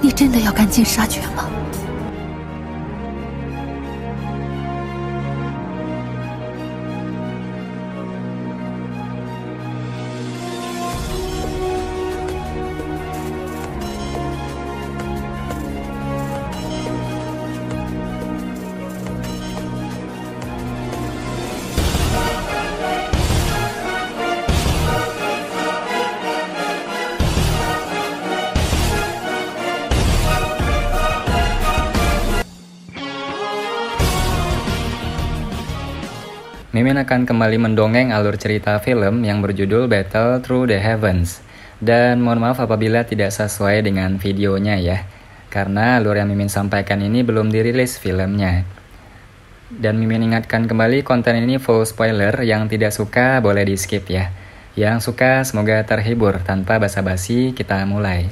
你真的要赶尽杀绝吗？ Mimin akan kembali mendongeng alur cerita film yang berjudul Battle Through the Heavens. Dan mohon maaf apabila tidak sesuai dengan videonya ya, karena alur yang Mimin sampaikan ini belum dirilis filmnya. Dan Mimin ingatkan kembali, konten ini full spoiler, yang tidak suka boleh di skip ya. Yang suka semoga terhibur. Tanpa basa-basi kita mulai.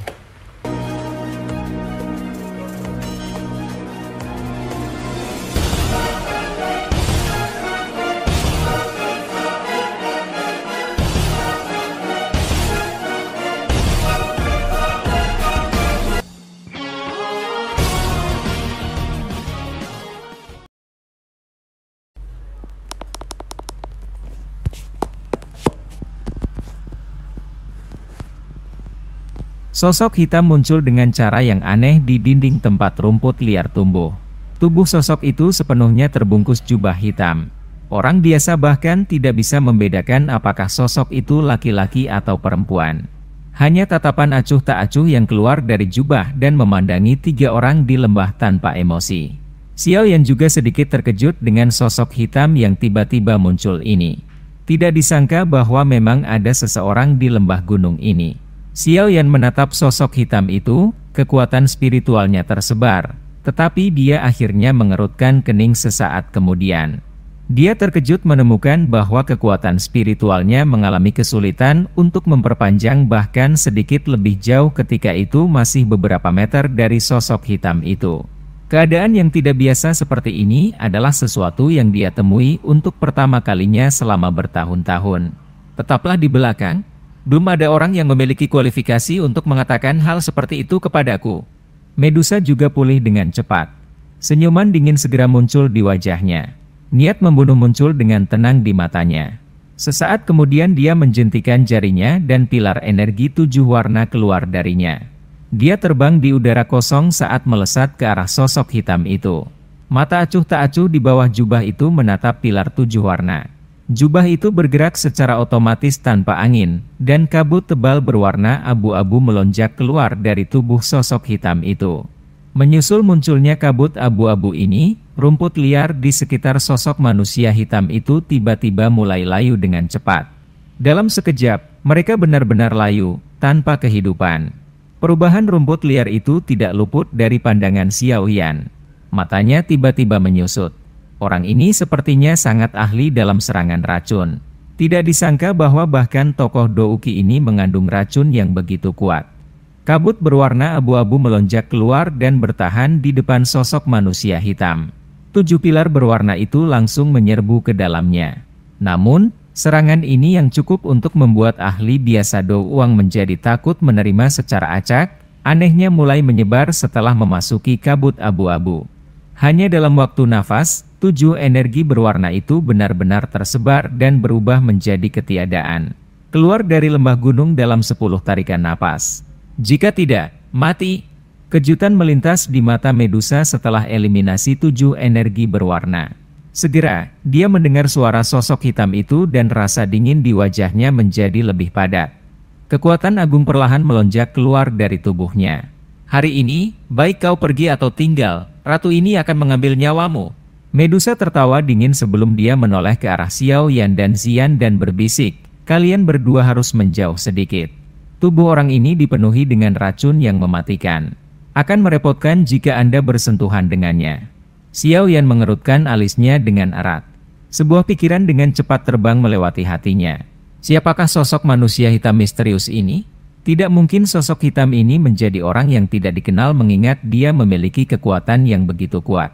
Sosok hitam muncul dengan cara yang aneh di dinding tempat rumput liar tumbuh. Tubuh sosok itu sepenuhnya terbungkus jubah hitam. Orang biasa bahkan tidak bisa membedakan apakah sosok itu laki-laki atau perempuan. Hanya tatapan acuh tak acuh yang keluar dari jubah dan memandangi tiga orang di lembah tanpa emosi. Xiao Yan juga sedikit terkejut dengan sosok hitam yang tiba-tiba muncul ini. Tidak disangka bahwa memang ada seseorang di lembah gunung ini. Xiao Yan menatap sosok hitam itu, kekuatan spiritualnya tersebar, tetapi dia akhirnya mengerutkan kening sesaat kemudian. Dia terkejut menemukan bahwa kekuatan spiritualnya mengalami kesulitan untuk memperpanjang bahkan sedikit lebih jauh ketika itu masih beberapa meter dari sosok hitam itu. Keadaan yang tidak biasa seperti ini adalah sesuatu yang dia temui untuk pertama kalinya selama bertahun-tahun. Tetaplah di belakang. Belum ada orang yang memiliki kualifikasi untuk mengatakan hal seperti itu kepadaku. Medusa juga pulih dengan cepat. Senyuman dingin segera muncul di wajahnya. Niat membunuh muncul dengan tenang di matanya. Sesaat kemudian dia menjentikan jarinya dan pilar energi 7 warna keluar darinya. Dia terbang di udara kosong saat melesat ke arah sosok hitam itu. Mata acuh tak acuh di bawah jubah itu menatap pilar 7 warna. Jubah itu bergerak secara otomatis tanpa angin, dan kabut tebal berwarna abu-abu melonjak keluar dari tubuh sosok hitam itu. Menyusul munculnya kabut abu-abu ini, rumput liar di sekitar sosok manusia hitam itu tiba-tiba mulai layu dengan cepat. Dalam sekejap, mereka benar-benar layu, tanpa kehidupan. Perubahan rumput liar itu tidak luput dari pandangan Xiao Yan. Matanya tiba-tiba menyusut. Orang ini sepertinya sangat ahli dalam serangan racun. Tidak disangka bahwa bahkan tokoh Douki ini mengandung racun yang begitu kuat. Kabut berwarna abu-abu melonjak keluar dan bertahan di depan sosok manusia hitam. 7 pilar berwarna itu langsung menyerbu ke dalamnya. Namun, serangan ini yang cukup untuk membuat ahli biasa Douang menjadi takut menerima secara acak, anehnya mulai menyebar setelah memasuki kabut abu-abu. Hanya dalam waktu nafas, 7 energi berwarna itu benar-benar tersebar dan berubah menjadi ketiadaan. Keluar dari lembah gunung dalam 10 tarikan napas. Jika tidak, mati. Kejutan melintas di mata Medusa setelah eliminasi 7 energi berwarna. Segera, dia mendengar suara sosok hitam itu dan rasa dingin di wajahnya menjadi lebih padat. Kekuatan agung perlahan melonjak keluar dari tubuhnya. Hari ini, baik kau pergi atau tinggal, ratu ini akan mengambil nyawamu. Medusa tertawa dingin sebelum dia menoleh ke arah Xiao Yan dan Xian dan berbisik, kalian berdua harus menjauh sedikit. Tubuh orang ini dipenuhi dengan racun yang mematikan. Akan merepotkan jika Anda bersentuhan dengannya. Xiao Yan mengerutkan alisnya dengan erat. Sebuah pikiran dengan cepat terbang melewati hatinya. Siapakah sosok manusia hitam misterius ini? Tidak mungkin sosok hitam ini menjadi orang yang tidak dikenal mengingat dia memiliki kekuatan yang begitu kuat.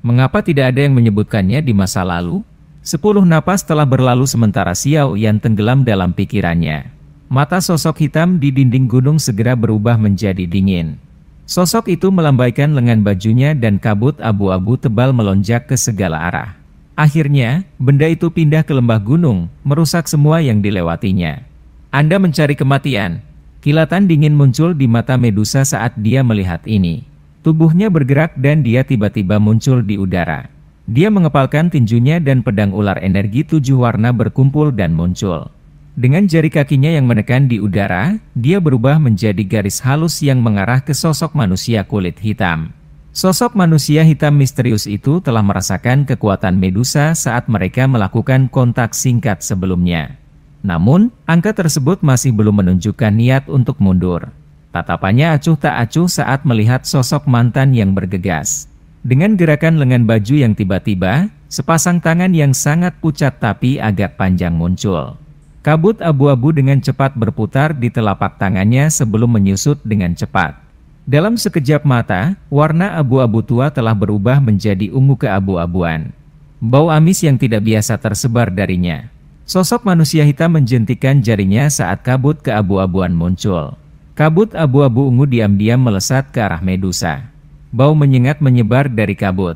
Mengapa tidak ada yang menyebutkannya di masa lalu? 10 napas telah berlalu sementara Xiao Yan tenggelam dalam pikirannya. Mata sosok hitam di dinding gunung segera berubah menjadi dingin. Sosok itu melambaikan lengan bajunya dan kabut abu-abu tebal melonjak ke segala arah. Akhirnya, benda itu pindah ke lembah gunung, merusak semua yang dilewatinya. Anda mencari kematian. Kilatan dingin muncul di mata Medusa saat dia melihat ini. Tubuhnya bergerak dan dia tiba-tiba muncul di udara. Dia mengepalkan tinjunya dan pedang ular energi 7 warna berkumpul dan muncul. Dengan jari kakinya yang menekan di udara, dia berubah menjadi garis halus yang mengarah ke sosok manusia kulit hitam. Sosok manusia hitam misterius itu telah merasakan kekuatan Medusa saat mereka melakukan kontak singkat sebelumnya. Namun, angka tersebut masih belum menunjukkan niat untuk mundur. Tatapannya acuh tak acuh saat melihat sosok mantan yang bergegas. Dengan gerakan lengan baju yang tiba-tiba, sepasang tangan yang sangat pucat tapi agak panjang muncul. Kabut abu-abu dengan cepat berputar di telapak tangannya sebelum menyusut dengan cepat. Dalam sekejap mata, warna abu-abu tua telah berubah menjadi ungu keabu-abuan. Bau amis yang tidak biasa tersebar darinya. Sosok manusia hitam menjentikan jarinya saat kabut keabu-abuan muncul. Kabut abu-abu ungu diam-diam melesat ke arah Medusa. Bau menyengat menyebar dari kabut.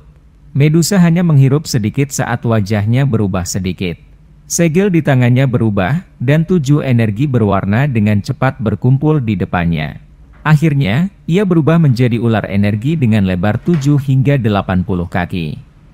Medusa hanya menghirup sedikit saat wajahnya berubah sedikit. Segel di tangannya berubah, dan 7 energi berwarna dengan cepat berkumpul di depannya. Akhirnya, ia berubah menjadi ular energi dengan lebar 7 hingga 80 kaki.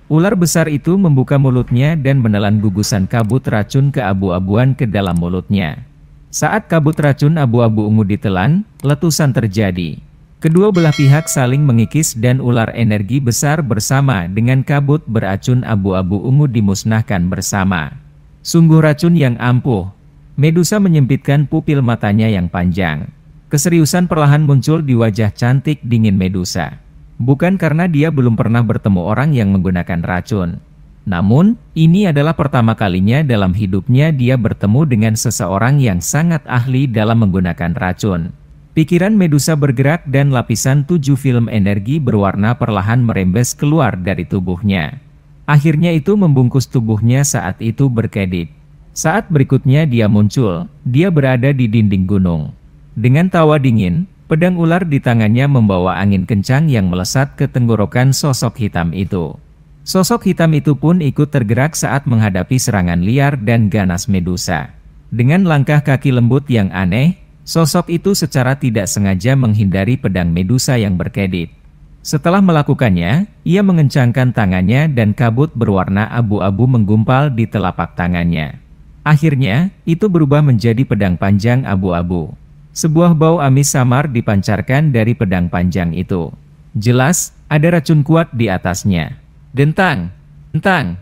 Ular besar itu membuka mulutnya dan menelan gugusan kabut racun keabu-abuan ke dalam mulutnya. Saat kabut racun abu-abu ungu ditelan, letusan terjadi. Kedua belah pihak saling mengikis dan ular energi besar bersama dengan kabut beracun abu-abu ungu dimusnahkan bersama. Sungguh racun yang ampuh. Medusa menyempitkan pupil matanya yang panjang. Keseriusan perlahan muncul di wajah cantik dingin Medusa. Bukan karena dia belum pernah bertemu orang yang menggunakan racun. Namun, ini adalah pertama kalinya dalam hidupnya dia bertemu dengan seseorang yang sangat ahli dalam menggunakan racun. Pikiran Medusa bergerak dan lapisan 7 film energi berwarna perlahan merembes keluar dari tubuhnya. Akhirnya itu membungkus tubuhnya saat itu berkedip. Saat berikutnya dia muncul, dia berada di dinding gunung. Dengan tawa dingin, pedang ular di tangannya membawa angin kencang yang melesat ke tenggorokan sosok hitam itu. Sosok hitam itu pun ikut tergerak saat menghadapi serangan liar dan ganas Medusa. Dengan langkah kaki lembut yang aneh, sosok itu secara tidak sengaja menghindari pedang Medusa yang berkedip. Setelah melakukannya, ia mengencangkan tangannya dan kabut berwarna abu-abu menggumpal di telapak tangannya. Akhirnya, itu berubah menjadi pedang panjang abu-abu. Sebuah bau amis samar dipancarkan dari pedang panjang itu. Jelas, ada racun kuat di atasnya. Dentang! Dentang!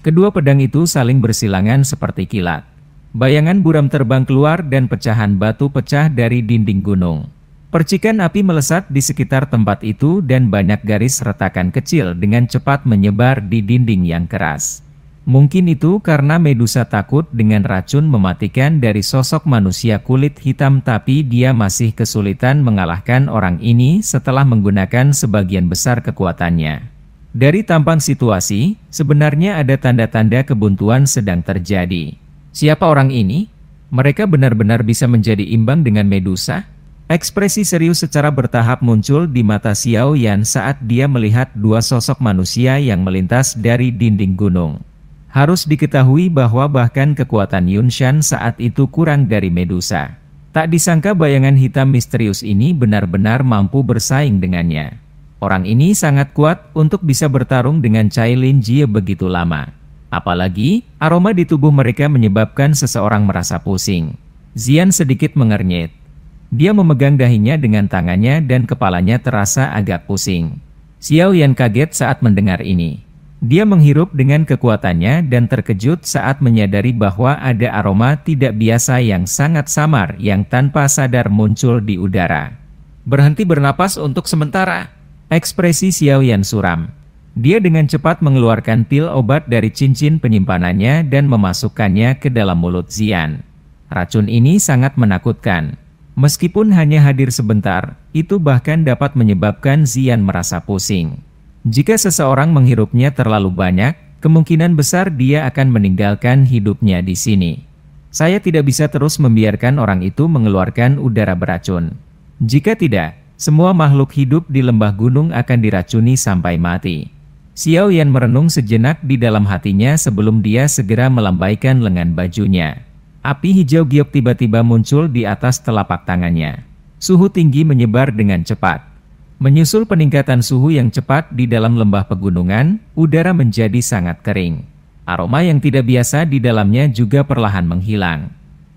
Kedua pedang itu saling bersilangan seperti kilat. Bayangan buram terbang keluar dan pecahan batu pecah dari dinding gunung. Percikan api melesat di sekitar tempat itu dan banyak garis retakan kecil dengan cepat menyebar di dinding yang keras. Mungkin itu karena Medusa takut dengan racun mematikan dari sosok manusia kulit hitam, tapi dia masih kesulitan mengalahkan orang ini setelah menggunakan sebagian besar kekuatannya. Dari tampang situasi, sebenarnya ada tanda-tanda kebuntuan sedang terjadi. Siapa orang ini? Mereka benar-benar bisa menjadi imbang dengan Medusa? Ekspresi serius secara bertahap muncul di mata Xiao Yan saat dia melihat 2 sosok manusia yang melintas dari dinding gunung. Harus diketahui bahwa bahkan kekuatan Yunshan saat itu kurang dari Medusa. Tak disangka bayangan hitam misterius ini benar-benar mampu bersaing dengannya. Orang ini sangat kuat untuk bisa bertarung dengan Cai Lin Jie begitu lama. Apalagi, aroma di tubuh mereka menyebabkan seseorang merasa pusing. Xian sedikit mengernyit. Dia memegang dahinya dengan tangannya dan kepalanya terasa agak pusing. Xiao Yan kaget saat mendengar ini. Dia menghirup dengan kekuatannya dan terkejut saat menyadari bahwa ada aroma tidak biasa yang sangat samar yang tanpa sadar muncul di udara. Berhenti bernapas untuk sementara. Ekspresi Xiao Yan suram. Dia dengan cepat mengeluarkan pil obat dari cincin penyimpanannya dan memasukkannya ke dalam mulut Xian. Racun ini sangat menakutkan. Meskipun hanya hadir sebentar, itu bahkan dapat menyebabkan Xian merasa pusing. Jika seseorang menghirupnya terlalu banyak, kemungkinan besar dia akan meninggalkan hidupnya di sini. Saya tidak bisa terus membiarkan orang itu mengeluarkan udara beracun. Jika tidak, semua makhluk hidup di lembah gunung akan diracuni sampai mati. Xiao Yan merenung sejenak di dalam hatinya sebelum dia segera melambaikan lengan bajunya. Api hijau giok tiba-tiba muncul di atas telapak tangannya. Suhu tinggi menyebar dengan cepat. Menyusul peningkatan suhu yang cepat di dalam lembah pegunungan, udara menjadi sangat kering. Aroma yang tidak biasa di dalamnya juga perlahan menghilang.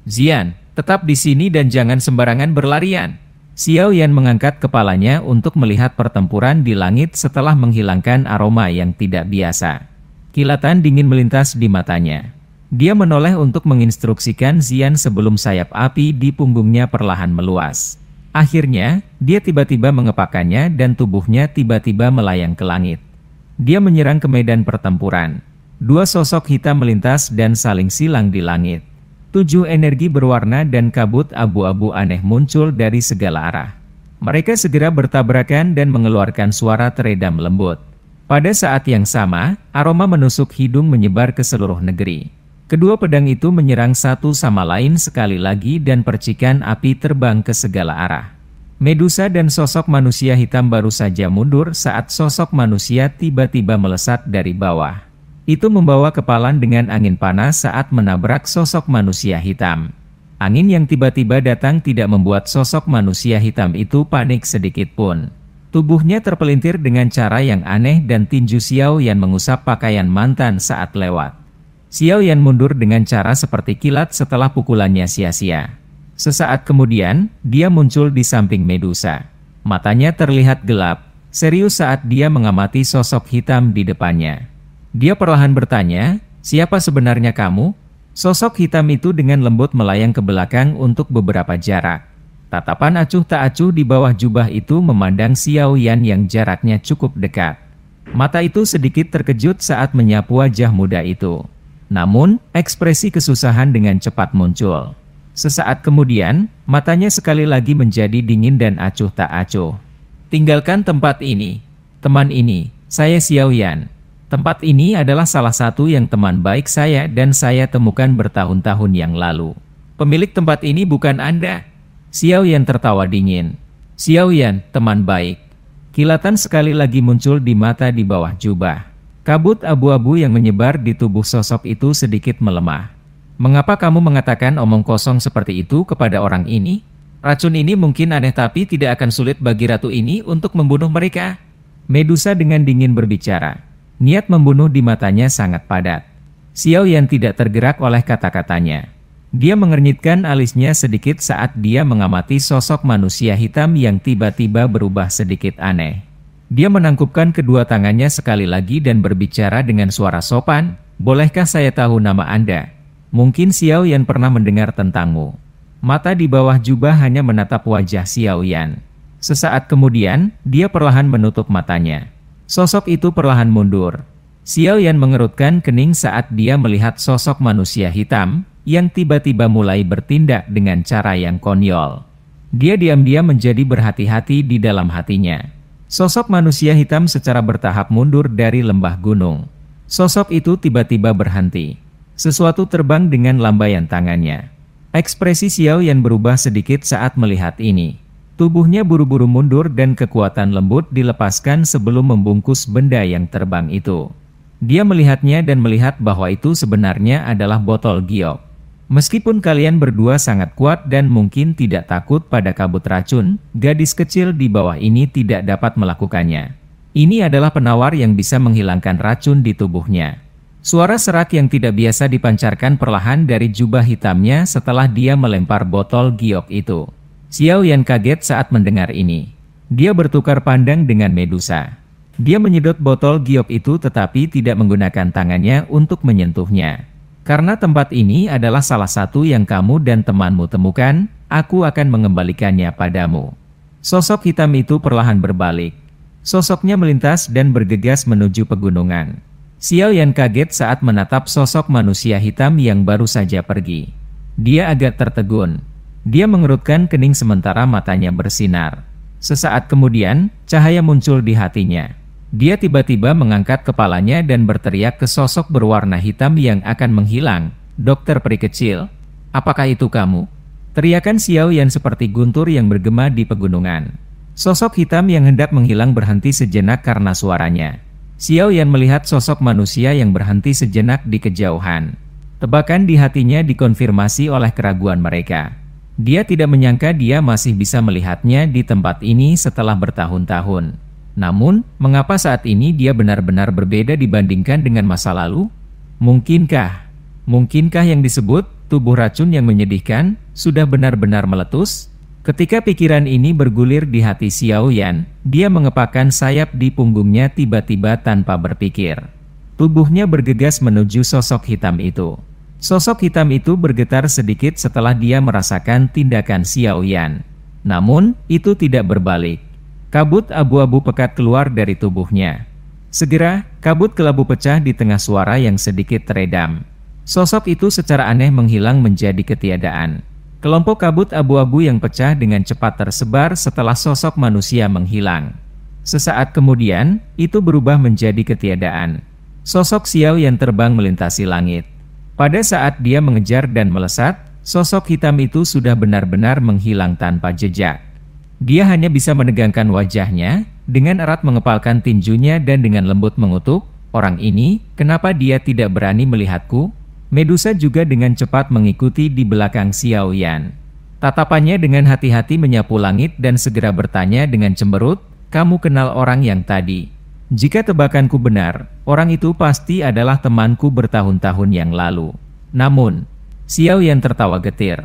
Xian, tetap di sini dan jangan sembarangan berlarian. Xiao Yan mengangkat kepalanya untuk melihat pertempuran di langit setelah menghilangkan aroma yang tidak biasa. Kilatan dingin melintas di matanya. Dia menoleh untuk menginstruksikan Xian sebelum sayap api di punggungnya perlahan meluas. Akhirnya, dia tiba-tiba mengepakkannya dan tubuhnya tiba-tiba melayang ke langit. Dia menyerang ke medan pertempuran. Dua sosok hitam melintas dan saling silang di langit. 7 energi berwarna dan kabut abu-abu aneh muncul dari segala arah. Mereka segera bertabrakan dan mengeluarkan suara teredam lembut. Pada saat yang sama, aroma menusuk hidung menyebar ke seluruh negeri. Kedua pedang itu menyerang satu sama lain sekali lagi dan percikan api terbang ke segala arah. Medusa dan sosok manusia hitam baru saja mundur saat sosok manusia tiba-tiba melesat dari bawah. Itu membawa kepalan dengan angin panas saat menabrak sosok manusia hitam. Angin yang tiba-tiba datang tidak membuat sosok manusia hitam itu panik sedikit pun. Tubuhnya terpelintir dengan cara yang aneh dan tinju Xiao Yan mengusap pakaian mantan saat lewat. Xiao Yan mundur dengan cara seperti kilat setelah pukulannya sia-sia. Sesaat kemudian, dia muncul di samping Medusa. Matanya terlihat gelap, serius saat dia mengamati sosok hitam di depannya. Dia perlahan bertanya, "Siapa sebenarnya kamu?" Sosok hitam itu dengan lembut melayang ke belakang untuk beberapa jarak. Tatapan acuh tak acuh di bawah jubah itu memandang Xiao Yan yang jaraknya cukup dekat. Mata itu sedikit terkejut saat menyapu wajah muda itu. Namun, ekspresi kesusahan dengan cepat muncul. Sesaat kemudian, matanya sekali lagi menjadi dingin dan acuh tak acuh. "Tinggalkan tempat ini. Teman ini, saya Xiao Yan. Tempat ini adalah salah satu yang teman baik saya dan saya temukan bertahun-tahun yang lalu. Pemilik tempat ini bukan Anda." Xiao Yan tertawa dingin. "Xiao Yan, teman baik." Kilatan sekali lagi muncul di mata di bawah jubah. Kabut abu-abu yang menyebar di tubuh sosok itu sedikit melemah. "Mengapa kamu mengatakan omong kosong seperti itu kepada orang ini? Racun ini mungkin aneh tapi tidak akan sulit bagi ratu ini untuk membunuh mereka." Medusa dengan dingin berbicara. Niat membunuh di matanya sangat padat. Xiao Yan tidak tergerak oleh kata-katanya. Dia mengernyitkan alisnya sedikit saat dia mengamati sosok manusia hitam yang tiba-tiba berubah sedikit aneh. Dia menangkupkan kedua tangannya sekali lagi dan berbicara dengan suara sopan, "Bolehkah saya tahu nama Anda? Mungkin Xiao Yan pernah mendengar tentangmu." Mata di bawah jubah hanya menatap wajah Xiao Yan. Sesaat kemudian, dia perlahan menutup matanya. Sosok itu perlahan mundur. Xiao Yan mengerutkan kening saat dia melihat sosok manusia hitam yang tiba-tiba mulai bertindak dengan cara yang konyol. Dia diam-diam menjadi berhati-hati di dalam hatinya. Sosok manusia hitam secara bertahap mundur dari lembah gunung. Sosok itu tiba-tiba berhenti. Sesuatu terbang dengan lambaian tangannya. Ekspresi Xiao Yan berubah sedikit saat melihat ini. Tubuhnya buru-buru mundur dan kekuatan lembut dilepaskan sebelum membungkus benda yang terbang itu. Dia melihatnya dan melihat bahwa itu sebenarnya adalah botol giok. Meskipun kalian berdua sangat kuat dan mungkin tidak takut pada kabut racun, gadis kecil di bawah ini tidak dapat melakukannya. Ini adalah penawar yang bisa menghilangkan racun di tubuhnya. Suara serak yang tidak biasa dipancarkan perlahan dari jubah hitamnya setelah dia melempar botol giok itu. Xiao Yan kaget saat mendengar ini. Dia bertukar pandang dengan Medusa. Dia menyedot botol giok itu tetapi tidak menggunakan tangannya untuk menyentuhnya. "Karena tempat ini adalah salah satu yang kamu dan temanmu temukan, aku akan mengembalikannya padamu." Sosok hitam itu perlahan berbalik. Sosoknya melintas dan bergegas menuju pegunungan. Xiao Yan kaget saat menatap sosok manusia hitam yang baru saja pergi. Dia agak tertegun. Dia mengerutkan kening sementara matanya bersinar. Sesaat kemudian, cahaya muncul di hatinya. Dia tiba-tiba mengangkat kepalanya dan berteriak ke sosok berwarna hitam yang akan menghilang. "Dokter peri kecil, apakah itu kamu?" Teriakan Xiao Yan seperti guntur yang bergema di pegunungan. Sosok hitam yang hendak menghilang berhenti sejenak karena suaranya. Xiao Yan melihat sosok manusia yang berhenti sejenak di kejauhan. Tebakan di hatinya dikonfirmasi oleh keraguan mereka. Dia tidak menyangka dia masih bisa melihatnya di tempat ini setelah bertahun-tahun. Namun, mengapa saat ini dia benar-benar berbeda dibandingkan dengan masa lalu? Mungkinkah yang disebut tubuh racun yang menyedihkan sudah benar-benar meletus? Ketika pikiran ini bergulir di hati Xiao Yan, dia mengepakkan sayap di punggungnya tiba-tiba tanpa berpikir. Tubuhnya bergegas menuju sosok hitam itu. Sosok hitam itu bergetar sedikit setelah dia merasakan tindakan Xiao Yan. Namun, itu tidak berbalik. Kabut abu-abu pekat keluar dari tubuhnya. Segera, kabut kelabu pecah di tengah suara yang sedikit teredam. Sosok itu secara aneh menghilang menjadi ketiadaan. Kelompok kabut abu-abu yang pecah dengan cepat tersebar setelah sosok manusia menghilang. Sesaat kemudian, itu berubah menjadi ketiadaan. Sosok Xiao yang terbang melintasi langit. Pada saat dia mengejar dan melesat, sosok hitam itu sudah benar-benar menghilang tanpa jejak. Dia hanya bisa menegangkan wajahnya, dengan erat mengepalkan tinjunya dan dengan lembut mengutuk, "Orang ini, kenapa dia tidak berani melihatku?" Medusa juga dengan cepat mengikuti di belakang Xiao Yan. Tatapannya dengan hati-hati menyapu langit dan segera bertanya dengan cemberut, "Kamu kenal orang yang tadi?" Jika tebakanku benar, orang itu pasti adalah temanku bertahun-tahun yang lalu. Namun, Xiao Yan tertawa getir.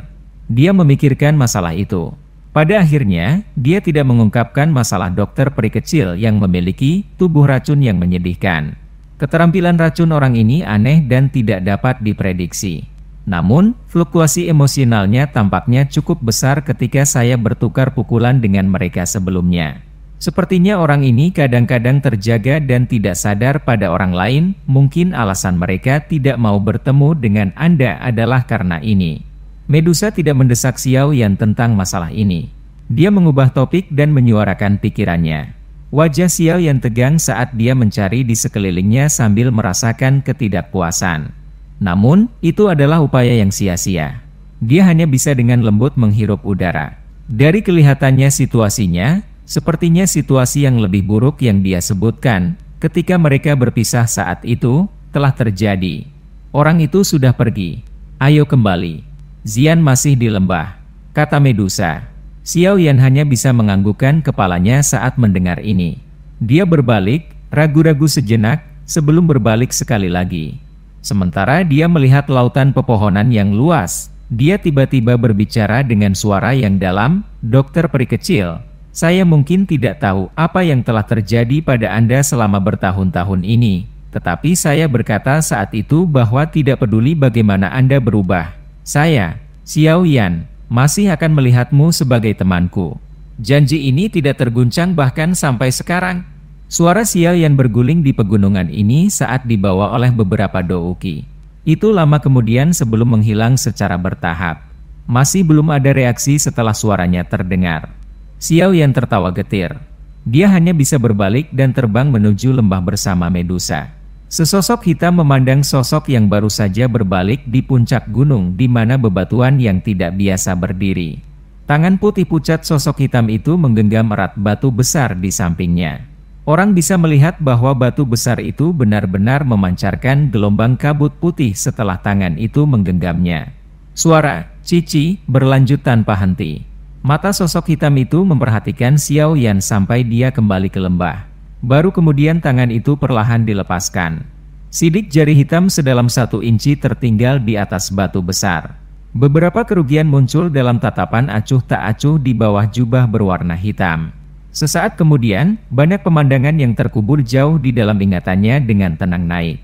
Dia memikirkan masalah itu. Pada akhirnya, dia tidak mengungkapkan masalah dokter peri kecil yang memiliki tubuh racun yang menyedihkan. Keterampilan racun orang ini aneh dan tidak dapat diprediksi. Namun, fluktuasi emosionalnya tampaknya cukup besar ketika saya bertukar pukulan dengan mereka sebelumnya. Sepertinya orang ini kadang-kadang terjaga dan tidak sadar pada orang lain, mungkin alasan mereka tidak mau bertemu dengan Anda adalah karena ini. Medusa tidak mendesak Xiao Yan tentang masalah ini. Dia mengubah topik dan menyuarakan pikirannya. Wajah Xiao Yan tegang saat dia mencari di sekelilingnya sambil merasakan ketidakpuasan. Namun, itu adalah upaya yang sia-sia. Dia hanya bisa dengan lembut menghirup udara. Dari kelihatannya situasinya, sepertinya situasi yang lebih buruk yang dia sebutkan ketika mereka berpisah saat itu telah terjadi. Orang itu sudah pergi. Ayo kembali. Xian masih di lembah, kata Medusa. Xiao Yan hanya bisa menganggukkan kepalanya saat mendengar ini. Dia berbalik, ragu-ragu sejenak, sebelum berbalik sekali lagi. Sementara dia melihat lautan pepohonan yang luas, dia tiba-tiba berbicara dengan suara yang dalam, "Dokter peri kecil, saya mungkin tidak tahu apa yang telah terjadi pada Anda selama bertahun-tahun ini. Tetapi saya berkata saat itu bahwa tidak peduli bagaimana Anda berubah. Saya, Xiao Yan, masih akan melihatmu sebagai temanku. Janji ini tidak terguncang bahkan sampai sekarang." Suara Xiao Yan berguling di pegunungan ini saat dibawa oleh beberapa douki. Itu lama kemudian sebelum menghilang secara bertahap. Masih belum ada reaksi setelah suaranya terdengar. Xiao Yan tertawa getir. Dia hanya bisa berbalik dan terbang menuju lembah bersama Medusa. Sesosok hitam memandang sosok yang baru saja berbalik di puncak gunung di mana bebatuan yang tidak biasa berdiri. Tangan putih pucat sosok hitam itu menggenggam erat batu besar di sampingnya. Orang bisa melihat bahwa batu besar itu benar-benar memancarkan gelombang kabut putih setelah tangan itu menggenggamnya. Suara "Cici" berlanjut tanpa henti. Mata sosok hitam itu memperhatikan Xiao Yan sampai dia kembali ke lembah. Baru kemudian tangan itu perlahan dilepaskan. Sidik jari hitam sedalam 1 inci tertinggal di atas batu besar. Beberapa kerugian muncul dalam tatapan acuh tak acuh di bawah jubah berwarna hitam. Sesaat kemudian, banyak pemandangan yang terkubur jauh di dalam ingatannya dengan tenang naik.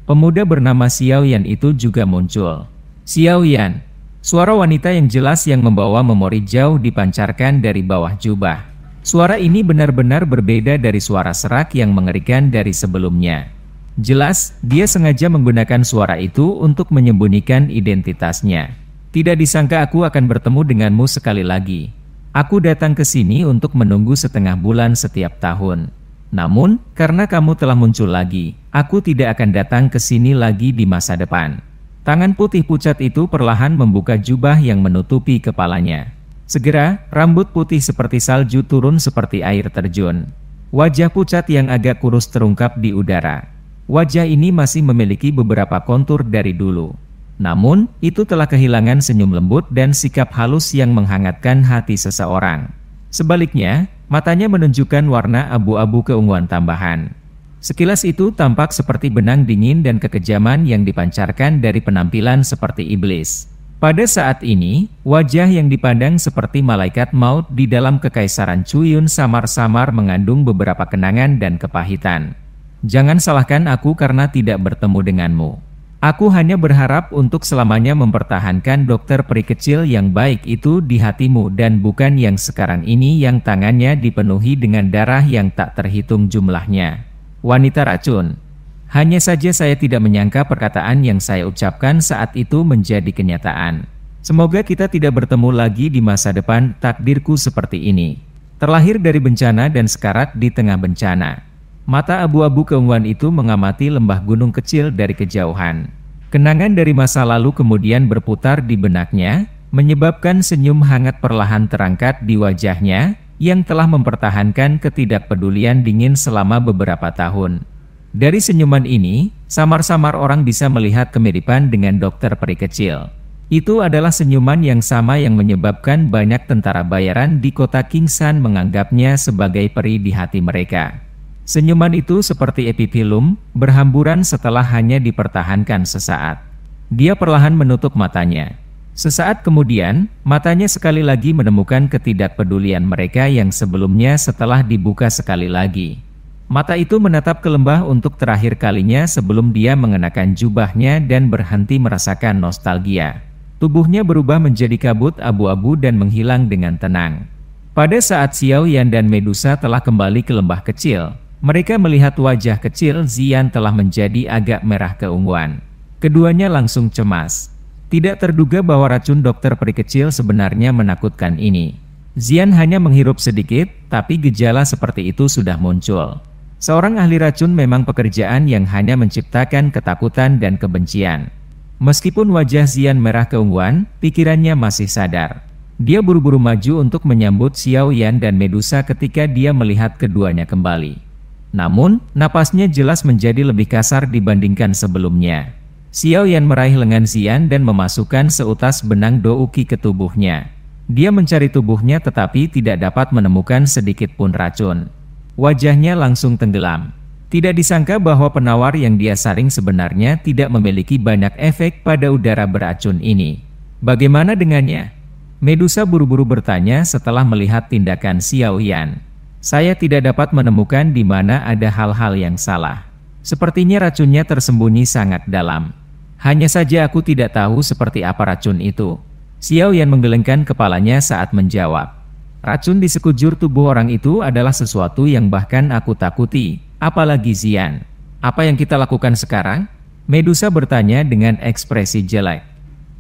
Pemuda bernama Xiao Yan itu juga muncul. "Xiao Yan." Suara wanita yang jelas yang membawa memori jauh dipancarkan dari bawah jubah. Suara ini benar-benar berbeda dari suara serak yang mengerikan dari sebelumnya. Jelas, dia sengaja menggunakan suara itu untuk menyembunyikan identitasnya. "Tidak disangka aku akan bertemu denganmu sekali lagi. Aku datang ke sini untuk menunggu setengah bulan setiap tahun. Namun, karena kamu telah muncul lagi, aku tidak akan datang ke sini lagi di masa depan." Tangan putih pucat itu perlahan membuka jubah yang menutupi kepalanya. Segera, rambut putih seperti salju turun seperti air terjun. Wajah pucat yang agak kurus terungkap di udara. Wajah ini masih memiliki beberapa kontur dari dulu. Namun, itu telah kehilangan senyum lembut dan sikap halus yang menghangatkan hati seseorang. Sebaliknya, matanya menunjukkan warna abu-abu keunguan tambahan. Sekilas itu tampak seperti benang dingin dan kekejaman yang dipancarkan dari penampilan seperti iblis. Pada saat ini, wajah yang dipandang seperti malaikat maut di dalam kekaisaran Chuyun samar-samar mengandung beberapa kenangan dan kepahitan. Jangan salahkan aku karena tidak bertemu denganmu. Aku hanya berharap untuk selamanya mempertahankan dokter peri kecil yang baik itu di hatimu dan bukan yang sekarang ini yang tangannya dipenuhi dengan darah yang tak terhitung jumlahnya. Wanita racun. Hanya saja saya tidak menyangka perkataan yang saya ucapkan saat itu menjadi kenyataan. Semoga kita tidak bertemu lagi di masa depan. Takdirku seperti ini. Terlahir dari bencana dan sekarat di tengah bencana. Mata abu-abu keunguan itu mengamati lembah gunung kecil dari kejauhan. Kenangan dari masa lalu kemudian berputar di benaknya, menyebabkan senyum hangat perlahan terangkat di wajahnya, yang telah mempertahankan ketidakpedulian dingin selama beberapa tahun. Dari senyuman ini, samar-samar orang bisa melihat kemiripan dengan dokter peri kecil. Itu adalah senyuman yang sama yang menyebabkan banyak tentara bayaran di kota Kingsan menganggapnya sebagai peri di hati mereka. Senyuman itu seperti epipilum, berhamburan setelah hanya dipertahankan sesaat. Dia perlahan menutup matanya. Sesaat kemudian, matanya sekali lagi menemukan ketidakpedulian mereka yang sebelumnya setelah dibuka sekali lagi. Mata itu menatap ke lembah untuk terakhir kalinya sebelum dia mengenakan jubahnya dan berhenti merasakan nostalgia. Tubuhnya berubah menjadi kabut abu-abu dan menghilang dengan tenang. Pada saat Xiao Yan dan Medusa telah kembali ke lembah kecil, mereka melihat wajah kecil Zian telah menjadi agak merah keunguan. Keduanya langsung cemas. Tidak terduga bahwa racun dokter peri kecil sebenarnya menakutkan ini. Zian hanya menghirup sedikit, tapi gejala seperti itu sudah muncul. Seorang ahli racun memang pekerjaan yang hanya menciptakan ketakutan dan kebencian. Meskipun wajah Zian merah keunguan, pikirannya masih sadar. Dia buru-buru maju untuk menyambut Xiao Yan dan Medusa ketika dia melihat keduanya kembali. Namun, napasnya jelas menjadi lebih kasar dibandingkan sebelumnya. Xiao Yan meraih lengan Zian dan memasukkan seutas benang douki ke tubuhnya. Dia mencari tubuhnya tetapi tidak dapat menemukan sedikit pun racun. Wajahnya langsung tenggelam. Tidak disangka bahwa penawar yang dia saring sebenarnya tidak memiliki banyak efek pada udara beracun ini. Bagaimana dengannya? Medusa buru-buru bertanya setelah melihat tindakan Xiao Yan. Saya tidak dapat menemukan di mana ada hal-hal yang salah. Sepertinya racunnya tersembunyi sangat dalam. Hanya saja aku tidak tahu seperti apa racun itu. Xiao Yan menggelengkan kepalanya saat menjawab. Racun di sekujur tubuh orang itu adalah sesuatu yang bahkan aku takuti, apalagi Zian. Apa yang kita lakukan sekarang? Medusa bertanya dengan ekspresi jelek.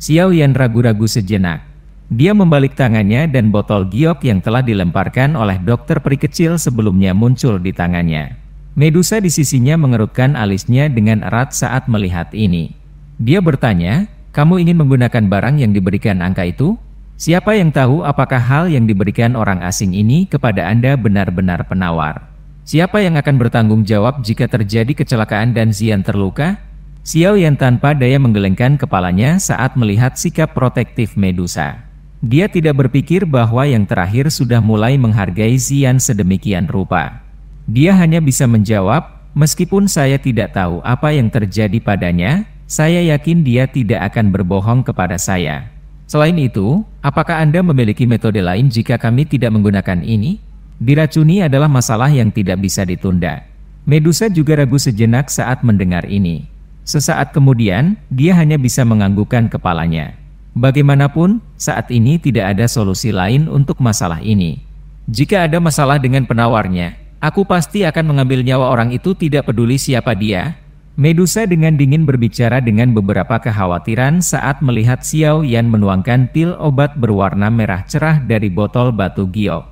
Xiao Yan ragu-ragu sejenak. Dia membalik tangannya dan botol giok yang telah dilemparkan oleh dokter peri kecil sebelumnya muncul di tangannya. Medusa di sisinya mengerutkan alisnya dengan erat saat melihat ini. Dia bertanya, kamu ingin menggunakan barang yang diberikan angka itu? Siapa yang tahu apakah hal yang diberikan orang asing ini kepada Anda benar-benar penawar? Siapa yang akan bertanggung jawab jika terjadi kecelakaan dan Zian terluka? Xiao Yan tanpa daya menggelengkan kepalanya saat melihat sikap protektif Medusa. Dia tidak berpikir bahwa yang terakhir sudah mulai menghargai Zian sedemikian rupa. Dia hanya bisa menjawab, meskipun saya tidak tahu apa yang terjadi padanya, saya yakin dia tidak akan berbohong kepada saya. Selain itu, apakah Anda memiliki metode lain jika kami tidak menggunakan ini? Diracuni adalah masalah yang tidak bisa ditunda. Medusa juga ragu sejenak saat mendengar ini. Sesaat kemudian, dia hanya bisa menganggukkan kepalanya. Bagaimanapun, saat ini tidak ada solusi lain untuk masalah ini. Jika ada masalah dengan penawarnya, aku pasti akan mengambil nyawa orang itu tidak peduli siapa dia. Medusa dengan dingin berbicara dengan beberapa kekhawatiran saat melihat Xiao Yan menuangkan pil obat berwarna merah cerah dari botol batu giok.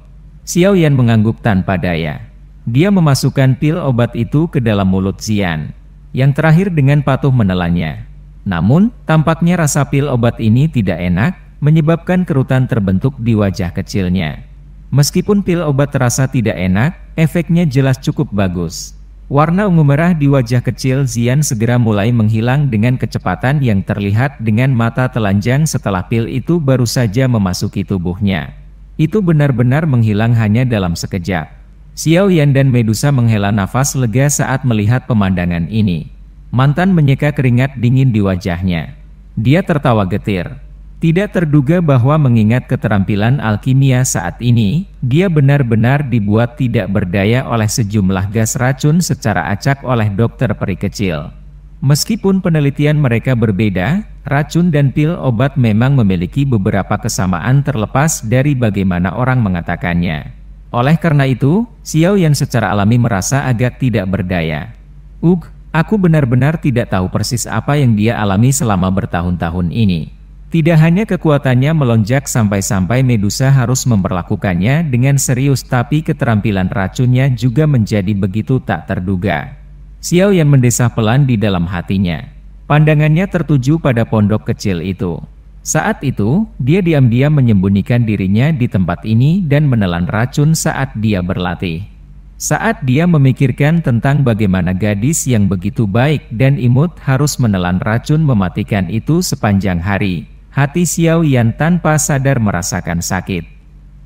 Xiao Yan mengangguk tanpa daya. Dia memasukkan pil obat itu ke dalam mulut Zian. Yang terakhir dengan patuh menelannya. Namun, tampaknya rasa pil obat ini tidak enak, menyebabkan kerutan terbentuk di wajah kecilnya. Meskipun pil obat terasa tidak enak, efeknya jelas cukup bagus. Warna ungu merah di wajah kecil Xian segera mulai menghilang dengan kecepatan yang terlihat dengan mata telanjang setelah pil itu baru saja memasuki tubuhnya. Itu benar-benar menghilang hanya dalam sekejap. Xiao Yan dan Medusa menghela nafas lega saat melihat pemandangan ini. Mantan menyeka keringat dingin di wajahnya. Dia tertawa getir. Tidak terduga bahwa mengingat keterampilan alkimia saat ini, dia benar-benar dibuat tidak berdaya oleh sejumlah gas racun secara acak oleh dokter peri kecil. Meskipun penelitian mereka berbeda, racun dan pil obat memang memiliki beberapa kesamaan terlepas dari bagaimana orang mengatakannya. Oleh karena itu, Xiao Yan secara alami merasa agak tidak berdaya. Aku benar-benar tidak tahu persis apa yang dia alami selama bertahun-tahun ini. Tidak hanya kekuatannya melonjak sampai-sampai Medusa harus memperlakukannya dengan serius, tapi keterampilan racunnya juga menjadi begitu tak terduga. Xiao Yan mendesah pelan di dalam hatinya. Pandangannya tertuju pada pondok kecil itu. Saat itu, dia diam-diam menyembunyikan dirinya di tempat ini dan menelan racun saat dia berlatih. Saat dia memikirkan tentang bagaimana gadis yang begitu baik dan imut harus menelan racun mematikan itu sepanjang hari, hati Xiao Yan tanpa sadar merasakan sakit.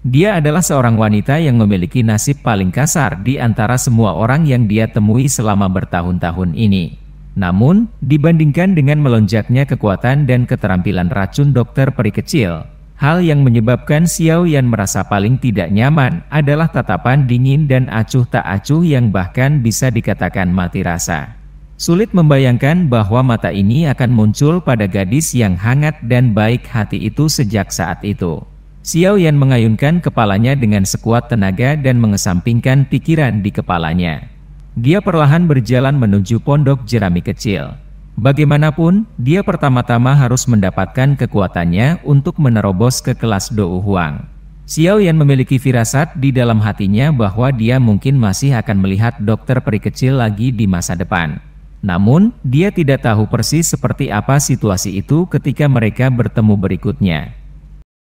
Dia adalah seorang wanita yang memiliki nasib paling kasar di antara semua orang yang dia temui selama bertahun-tahun ini. Namun, dibandingkan dengan melonjaknya kekuatan dan keterampilan racun dokter peri kecil, hal yang menyebabkan Xiao Yan merasa paling tidak nyaman adalah tatapan dingin dan acuh tak acuh yang bahkan bisa dikatakan mati rasa. Sulit membayangkan bahwa mata ini akan muncul pada gadis yang hangat dan baik hati itu sejak saat itu. Xiao Yan mengayunkan kepalanya dengan sekuat tenaga dan mengesampingkan pikiran di kepalanya. Dia perlahan berjalan menuju pondok jerami kecil. Bagaimanapun, dia pertama-tama harus mendapatkan kekuatannya untuk menerobos ke kelas Dou Huang. Xiao Yan memiliki firasat di dalam hatinya bahwa dia mungkin masih akan melihat dokter peri kecil lagi di masa depan. Namun, dia tidak tahu persis seperti apa situasi itu ketika mereka bertemu berikutnya.